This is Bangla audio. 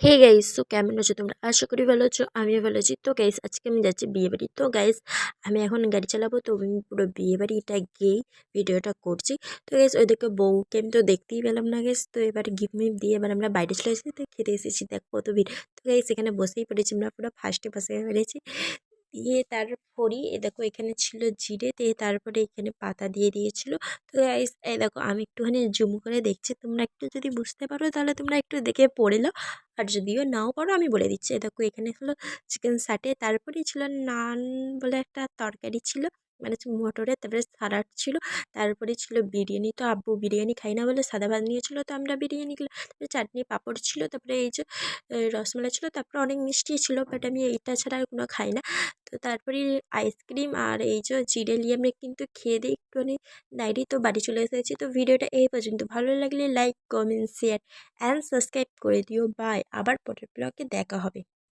হে গাইস, তো কেমন আছো তোমরা? আশা করি ভালো আছো, আমিও ভালো আছি। তো গাইস, আজকে আমি যাচ্ছি বিয়ে বাড়ি। তো গাইস, আমি এখন গাড়ি চালাবো, তো আমি পুরো বিয়ে বাড়িটা গিয়েই ভিডিওটা করছি। তো গাইস, ওইদিকে বউকে আমি তো দেখতেই পেলাম না গাইস। তো এবার গিফট মিফট দিয়ে এবার আমরা বাইরে চলে এসেছি, তো খেতে এসেছি। দেখ কত ভিড়। তো গাইস, এখানে বসেই পড়েছি, আমরা পুরো ফার্স্টে বসে পেরেছি। দিয়ে তারপরই এ দেখো এখানে ছিল জিরে, দিয়ে তারপরে এখানে পাতা দিয়ে দিয়েছিল। তো গাইস, এই দেখো আমি একটুখানি জুম করে দেখছি, তোমরা একটু যদি বুঝতে পারো তাহলে তোমরা একটু দেখে পড়ে নাও। আর যদিও নাও পারো আমি বলে দিচ্ছি। এই দেখো এখানে হলো চিকেন সাটে, তারপরেই ছিল নান বলে একটা তরকারি ছিল, মানে হচ্ছে মটরের, তারপরে সালাড ছিল, তারপরে ছিল বিরিয়ানি। তো আব্বু বিরিয়ানি খাই না বলে সাদা ভাত নিয়েছিল, তো আমরা বিরিয়ানি খেলাম। তারপরে চাটনি পাঁপড় ছিল, তারপরে এই যে রসমালাই ছিল, তারপরে অনেক মিষ্টি ছিল, বাট আমি এইটা ছাড়া আর কোনো খাই না। তো তারপরে আইসক্রিম আর এই যে জিরে নিয়ে আমরা কিন্তু খেয়ে দিয়ে একটুখানি ডায়েরি তো বাড়ি চলে এসেছি। তো ভিডিওটা এই পর্যন্ত, ভালো লাগলে like comment share and subscribe করে দিও। বাই, আবার পরের ব্লগে দেখা হবে।